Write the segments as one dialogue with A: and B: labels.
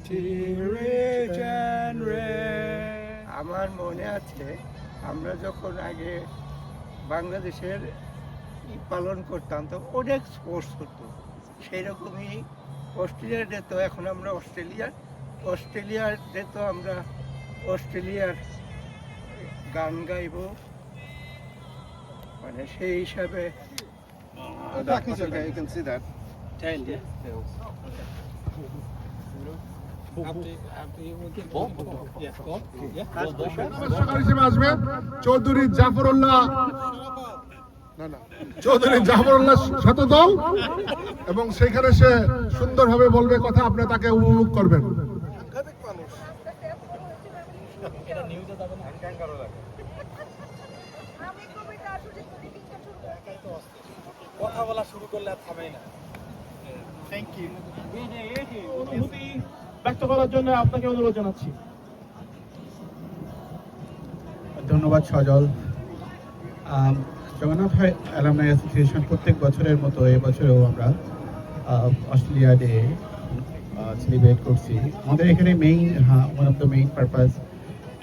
A: rich and rare.
B: আমার মনে আছে আমরা যখন আগে বাংলাদেশের পালন করতাম তো অনেক স্পোর্টস হতো, সেই রকমই অস্ট্রেলিয়ার ডে তো এখন আমরা অস্ট্রেলিয়ার ডে তো আমরা অস্ট্রেলিয়ার গান গাইব, মানে সেই হিসাবে
C: That is okay, you can see that.
D: সরকার হিসেবে আসবে চৌধুরী জাফরুল্লাহ চৌধুরী জাফরুল্লাহ শতদল, এবং সেখানে সে সুন্দরভাবে বলবে কথা, আপনি তাকে উপভোগ করবেন।
A: কথা বলা শুরু করলে আর থামেই না।
E: Thank you. অনুভূতি ব্যক্ত করার জন্য আপনাকে অনুরোধ জানাচ্ছি।
F: ধন্যবাদ সজল। জগন্নাথ অ্যালামনাই অ্যাসোসিয়েশন প্রত্যেক বছরের মতো এবছরেও আমরা অস্ট্রেলিয়া ডে সেলিব্রেট করছি। আমাদের এখানে one of the main purpose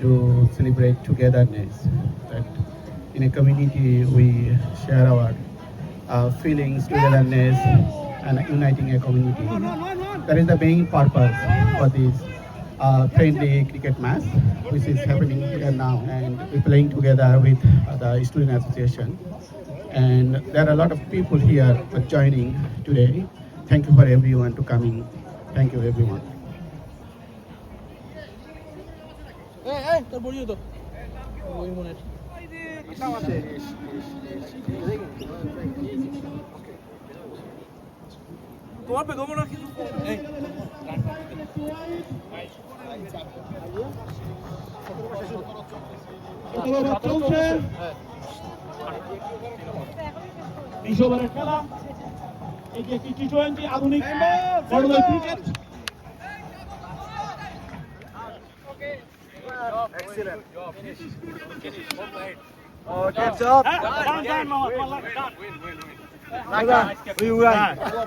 F: to celebrate togetherness, that in a community we share our feelings, togetherness, and uniting a community. That is the main purpose for this friendly cricket match, which is happening here now, and we're playing together with the student association. And there are a lot of people here joining today. Thank you for everyone to coming. Thank you everyone.
E: চলছে 20 ওভারের খেলা। এটি একটি টি-20 আধুনিক ধরনের cricket.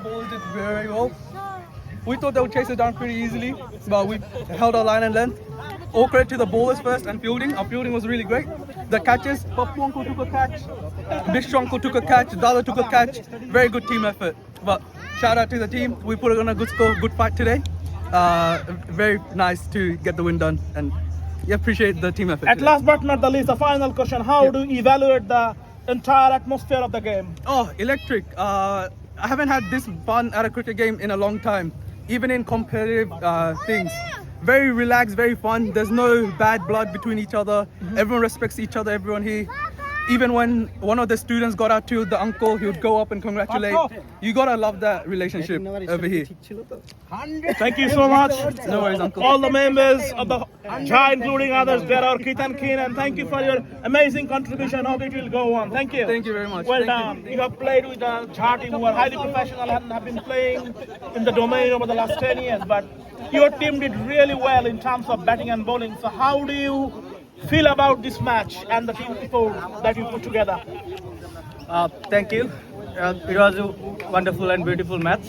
A: Bowled it very well. We thought they would chase it down pretty easily, but we held our line and length. All credit to the bowlers first and fielding. Our fielding was really great. The catches, Papu Uncle took a catch, Bishra Uncle took a catch, Dala took a catch. Very good team effort. But shout out to the team. We put on a good score, good fight today. Very nice to get the win done, and appreciate the team effort.
E: At last but not the least, the final question: how do you evaluate the entire atmosphere of the game?
A: Oh, electric. I haven't had this fun at a cricket game in a long time, even in competitive things. Very relaxed, very fun. There's no bad blood between each other. Everyone respects each other, everyone here. Even when one of the students got out to the uncle, he would go up and congratulate. You gotta love that relationship over here.
E: Thank you so much.
A: No worries, uncle.
E: All the members of the JA, including others, there are Keith and Keen, and thank you for your amazing contribution. Hope it will go on. Thank you.
A: Thank you very much.
E: Well
A: Thank
E: done. You have played with the JA team who are highly professional and have been playing in the domain over the last 10 years, but your team did really well in terms of batting and bowling. So how do you feel about this match and the team people that you put together?
G: Thank you. It was a wonderful and beautiful match.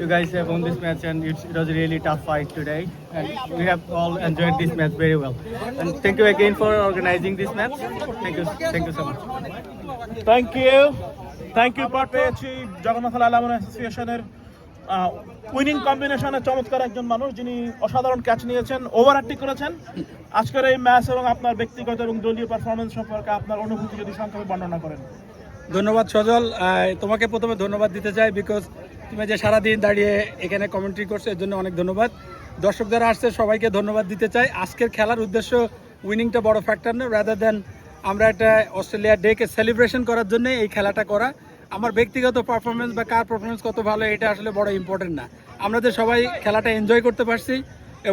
G: You guys have won this match, and it was a really tough fight today. And we have all enjoyed this match very well. And thank you again for organizing this match. Thank you so much.
E: Thank you, part পেয়েছি Jagannath alumni অ্যাসোসিয়েশনের winning কম্বিনেশনের চমৎকার একজন মানুষ, যিনি অসাধারণ catch নিয়েছেন, over hat trick করেছেন। আজকের এই ম্যাচ এবং আপনার ব্যক্তিগত এবং দলীয় পারফরমেন্স সম্পর্কে আপনার অনুভূতি যদি সংক্ষেপে বর্ণনা করেন।
H: ধন্যবাদ সজল। তোমাকে প্রথমে ধন্যবাদ দিতে চাই, বিকজ তুমি যে সারাদিন দাঁড়িয়ে এখানে কমেন্ট্রি করছো, এর জন্য অনেক ধন্যবাদ। দর্শক যারা আসছে সবাইকে ধন্যবাদ দিতে চাই। আজকের খেলার উদ্দেশ্য উইনিংটা বড় ফ্যাক্টর না, রাদার দেন আমরা একটা অস্ট্রেলিয়া ডেকে সেলিব্রেশন করার জন্য এই খেলাটা করা। আমার ব্যক্তিগত পারফরমেন্স বা কার পারফরমেন্স কত ভালো এটা আসলে বড় ইম্পর্টেন্ট না। আমরা যে সবাই খেলাটা এনজয় করতে পারছি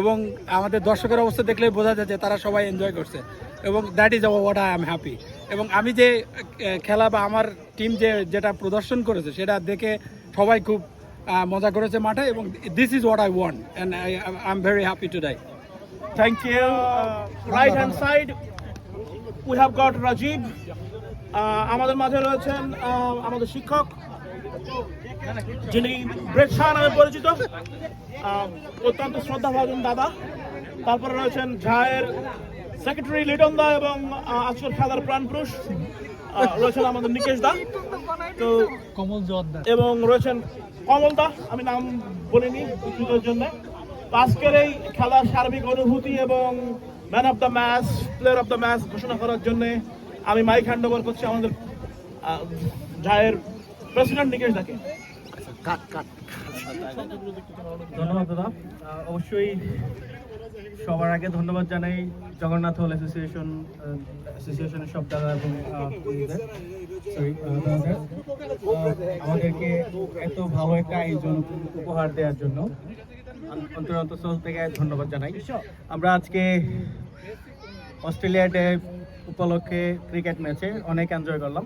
H: এবং আমাদের দর্শকের অবস্থা দেখলেই বোঝা যাচ্ছে তারা সবাই এনজয় করছে, এবং that is what I am happy. এবং আমি যে খেলা বা আমার টিম যেটা প্রদর্শন করেছে সেটা দেখে সবাই খুব মজা করেছে মাঠে, এবং this is what I want, and I am very happy today.
E: Thank you. Right hand side we have got Rajiv. আমাদের মাঝে রয়েছেন আমাদের শিক্ষক যিনি ব্রেড শাহ নামে পরিচিত, অত্যন্ত শ্রদ্ধাভাজন দাদা। তারপরে রয়েছেন ঝায়ের সেক্রেটারি লিটন দা এবং আজকের খেলার প্রাণপুরুষ রয়েছেন আমাদের নিকেশ দা, তো এবং রয়েছেন কমল দা, আমি নাম বলিনি দুঃখিতের জন্য। তো আজকের এই খেলার সার্বিক অনুভূতি এবং man of the match, player of the match ঘোষণা করার জন্য আমি মাইক হ্যান্ড ওভার করছি আমাদের ঝায়ের প্রেসিডেন্ট নিকেশ দাকে।
G: ধন্যবাদ দাদা। অবশ্যই সবার আগে ধন্যবাদ জানাই জগন্নাথ হল অ্যাসোসিয়েশনের সব দাদা এবং আমাদেরকে এত ভালো একটা আয়োজন উপহার দেওয়ার জন্য অন্তর থেকে ধন্যবাদ জানাই। আমরা আজকে অস্ট্রেলিয়া ডে উপলক্ষে ক্রিকেট ম্যাচে অনেক এনজয় করলাম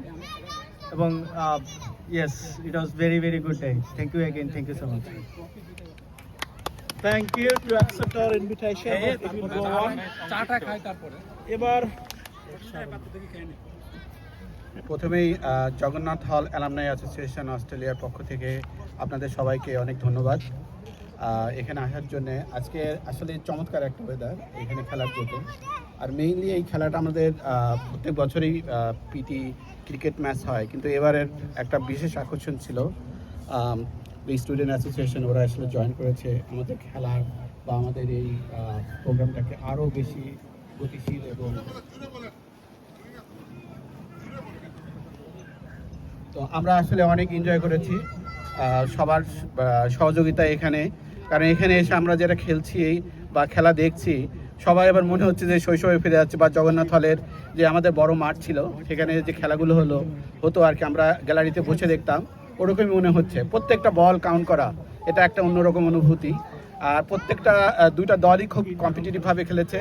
G: এবং yes, it was very very good day. Thank you again, thank you so much.
E: Thank you to accept our invitation. এবার
F: প্রথমেই জগন্নাথ হল অ্যালামনাই অ্যাসোসিয়েশন অস্ট্রেলিয়ার পক্ষ থেকে আপনাদের সবাইকে অনেক ধন্যবাদ এখানে আসার জন্য। আজকে আসলে চমৎকার একটা ওয়েদার এখানে খেলার জন্য, আর মেইনলি এই খেলাটা আমাদের প্রত্যেক বছরই পিটি ক্রিকেট ম্যাচ হয়, কিন্তু এবারের একটা বিশেষ আকর্ষণ ছিল এই স্টুডেন্ট অ্যাসোসিয়েশন, ওরা আসলে জয়েন করেছে আমাদের খেলার বা আমাদের এই প্রোগ্রামটাকে আরও বেশি গতিশীল এবং তো আমরা আসলে অনেক এনজয় করেছি সবার সহযোগিতা এখানে, কারণ এখানে এসে আমরা যেটা খেলছি বা খেলা দেখছি সবাই এবার মনে হচ্ছে যে শৈশবে ফিরে যাচ্ছে, বা জগন্নাথ হলের যে আমাদের বড় মাঠ ছিল সেখানে যে খেলাগুলো হতো আর কি, আমরা গ্যালারিতে বসে দেখতাম, ওরকমই মনে হচ্ছে। প্রত্যেকটা বল কাউন্ট করা এটা একটা অন্যরকম অনুভূতি, আর প্রত্যেকটা দুইটা দলই খুব কম্পিটিটিভভাবে খেলেছে।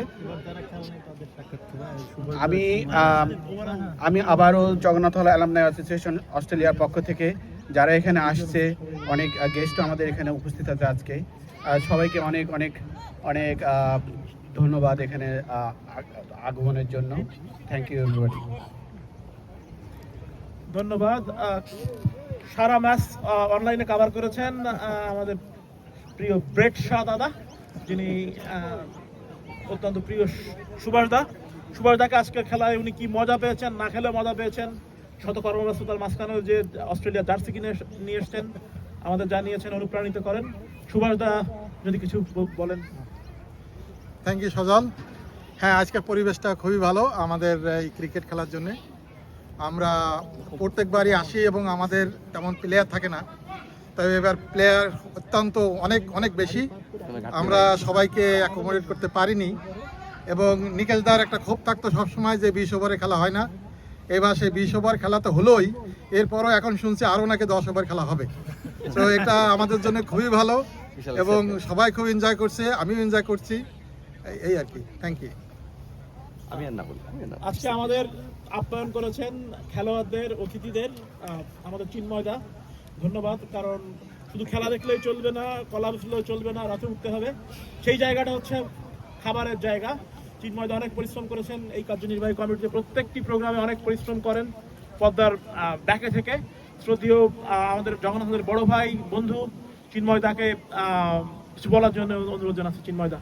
F: আমি আবারও জগন্নাথ হল অ্যালামনাই অ্যাসোসিয়েশন অস্ট্রেলিয়ার পক্ষ থেকে যারা এখানে আসছে, অনেক গেস্টও আমাদের এখানে উপস্থিত আছে আজকে, সবাইকে অনেক অনেক অনেক ধন্যবাদ এখানে আগমনের জন্য। Thank you everybody.
E: ধন্যবাদ। সারা ম্যাচ অনলাইনে কভার করেছেন আমাদের প্রিয় ব্রেড শাহ দাদা, যিনি অত্যন্ত প্রিয় সুভাষ দাকে আজকের খেলায় উনি কি মজা পেয়েছেন, না খেলে মজা পেয়েছেন, শত কর্মব্যস্ততার মাঝখানেও যে অস্ট্রেলিয়া জার্সি কিনে নিয়ে এসছেন আমাদের জানিয়েছেন, অনুপ্রাণিত করেন। সুভাষ দা যদি কিছু বলেন।
I: থ্যাংক ইউ সজল। হ্যাঁ, আজকের পরিবেশটা খুবই ভালো আমাদের এই ক্রিকেট খেলার জন্যে। আমরা প্রত্যেকবারই আসি এবং আমাদের তেমন প্লেয়ার থাকে না, তবে এবার প্লেয়ার অত্যন্ত অনেক বেশি, আমরা সবাইকে অ্যাকোমোডেট করতে পারিনি। এবং নিকেশদার একটা ক্ষোভ থাকতো সবসময় যে 20 ওভারে খেলা হয় না, এবার সেই 20 ওভার খেলা তো হলোই, এরপরও এখন শুনছি আরও নাকি 10 ওভার খেলা হবে। তো এটা আমাদের জন্য খুবই ভালো এবং সবাই খুব এনজয় করছে, আমিও এনজয় করছি, এই আর কি। Thank you.
E: আজকে আমাদের আপ্যায়ন করেছেন খেলোয়াড়দের, অতিথিদের আমাদের চিন্ময়দা, ধন্যবাদ। কারণ শুধু খেলা দেখলেই চলবে না, কলা বসলেও চলবে না, রাতে উঠতে হবে, সেই জায়গাটা হচ্ছে খাবারের জায়গা। চিন্ময়দা অনেক পরিশ্রম করেছেন, এই কার্যনির্বাহী কমিটিতে প্রত্যেকটি প্রোগ্রামে অনেক পরিশ্রম করেন পদ্মার ব্যাকে থেকে। শ্রদ্ধেয় আমাদের জগন্নাথের বড় ভাই বন্ধু চিন্ময়দাকে কিছু বলার জন্য অনুরোধ জানাচ্ছি। চিন্ময়দা।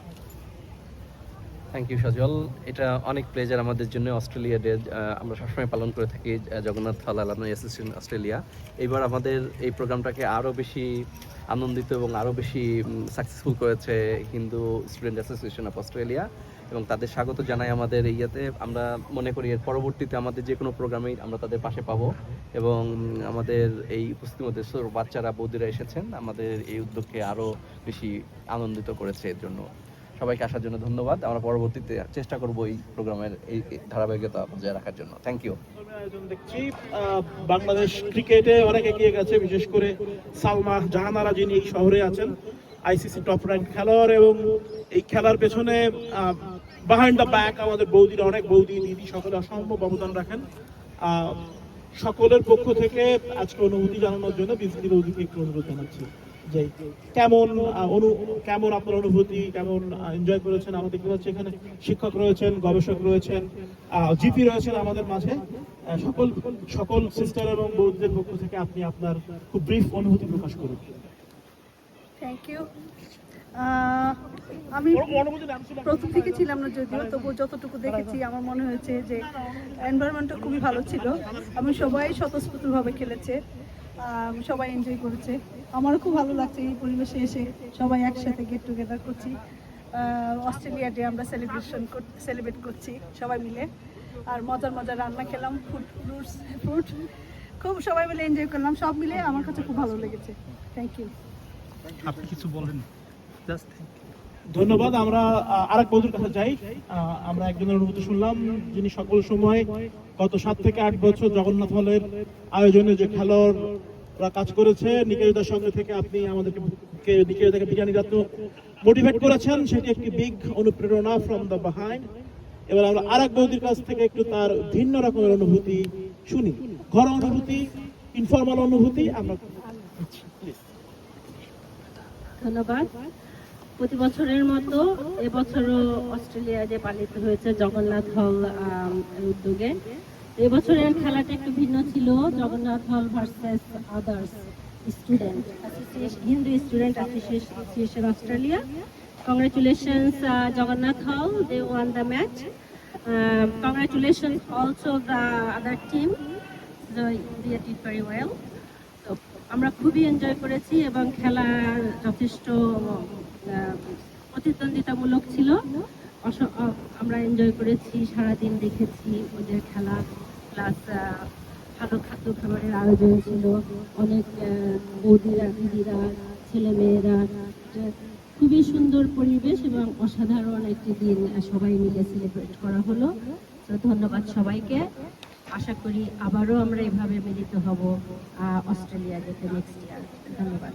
J: থ্যাংক ইউ সজল। এটা অনেক প্লেজার আমাদের জন্য। অস্ট্রেলিয়া ডে আমরা সবসময় পালন করে থাকি জগন্নাথ হল অ্যালামনাই অ্যাসোসিয়েশন অস্ট্রেলিয়া। এইবার আমাদের এই প্রোগ্রামটাকে আরও বেশি আনন্দিত এবং আরও বেশি সাকসেসফুল করেছে Hindu student association of Australia, এবং তাদের স্বাগত জানাই আমাদের এই ইয়েতে। আমরা মনে করি এর পরবর্তীতে আমাদের যে কোনো প্রোগ্রামেই আমরা তাদের পাশে পাবো, এবং আমাদের এই উপস্থিতির মধ্যে বাচ্চারা বৌদিরা এসেছেন, আমাদের এই উদ্যোগকে আরও বেশি আনন্দিত করেছে। এর জন্য সবাইকে আসার জন্য ধন্যবাদ। আমরা পরবর্তীতে চেষ্টা করব এই প্রোগ্রামের এই ধারাবাহিকতা বজায় রাখার জন্য। Thank you.
E: দেখছি বাংলাদেশ ক্রিকেটে অনেক এগিয়ে গেছে, বিশেষ করে সালমা জাহানারা যিনি এই শহরে আছেন, আইসিসি টপ র্যাঙ্ক খেলোয়াড়, এবং এই খেলার পেছনে বিহাইন্ড দ্য ব্যাক আমাদের বৌদিরা, অনেক বৌদি দিদি সকলে অসম্ভব অবদান রাখেন। সকলের পক্ষ থেকে আজকে অনুভূতি জানানোর জন্য বিজলি বৌদিকে একটু অনুরোধ জানাচ্ছি। যে কেমন কেমন আপনার অনুভূতি, কেমন এনজয় করেছেন? আমরা দেখতে পাচ্ছি এখানে শিক্ষক রয়েছেন, গবেষক রয়েছেন, জিপি রয়েছেন আমাদের মাঝে। সকল সিস্টার এবং বৌদ্ধদের পক্ষ থেকে আপনি আপনার খুব ব্রিফ অনুভূতি প্রকাশ করুন।
K: Thank you. আমি প্রথম থেকে ছিলাম না যদিও, তবু যতটুকু দেখেছি আমার মনে হয়েছে যে এনভায়রনমেন্টটা খুবই ভালো ছিল। আমি সবাই স্বতঃস্ফূর্তভাবে খেলেছে, সবাই এনজয় করেছে। আমারও খুব ভালো লাগছে এই পরিবেশে এসে সবাই একসাথে গেট টুগেদার করছি। অস্ট্রেলিয়া ডে আমরা সেলিব্রেট করছি সবাই মিলে, আর মজার মজার রান্না খেলাম, ফ্রুট খুব সবাই মিলে এনজয় করলাম। সব মিলে আমার কাছে খুব ভালো লেগেছে। Thank you.
H: আপনি কিছু বলেন?
E: ধন্যবাদ। আমরা আরেক বন্ধুর কাছে যাই। আমরা একজনের অনুভূতি শুনলাম যিনি সকল সময় গত 7 থেকে 8 বছর জগন্নাথ হলের আয়োজনে যে খেলোয়াড়রা কাজ করেছে, নিকেতদার সঙ্গে থেকে আপনি আমাদেরকে নিকেতদাকে বিরিয়ানি রাত্র মোটিভেট করেছেন, সেটি একটি বিগ অনুপ্রেরণা ফ্রম দ্য বিহাইন্ড। এবার আমরা আরেক বন্ধুর কাছ থেকে একটু তার ভিন্ন রকমের অনুভূতি শুনি, ঘর অনুভূতি, ইনফর্মাল অনুভূতি। আমরা
L: ধন্যবাদ। প্রতি বছরের মতো এবছরও অস্ট্রেলিয়া ডে পালিত হয়েছে জগন্নাথ হল উদ্যোগে। এবছরের খেলাটা একটু ভিন্ন ছিল, জগন্নাথ হল versus others student association, Hindu student association Australia. Congratulations Jagannath Hall, they won the match. Congratulations also the other team, so they did very well. So আমরা খুবই এনজয় করেছি এবং খেলা যথেষ্ট প্রতিদ্বন্দ্বিতামূলক ছিল। আমরা এনজয় করেছি, সারাদিন দেখেছি ওদের খেলা, প্লাস ভালো খাদ্য খাবারের আয়োজন ছিল, অনেক বৌদিরা, দিদিরা, ছেলেমেয়েরা, খুবই সুন্দর পরিবেশ এবং অসাধারণ একটি দিন সবাই মিলে সেলিব্রেট করা হলো। তো ধন্যবাদ সবাইকে। আশা করি আবারও আমরা এভাবে মিলিত হব অস্ট্রেলিয়া ডেতে নেক্সট ইয়ার। ধন্যবাদ।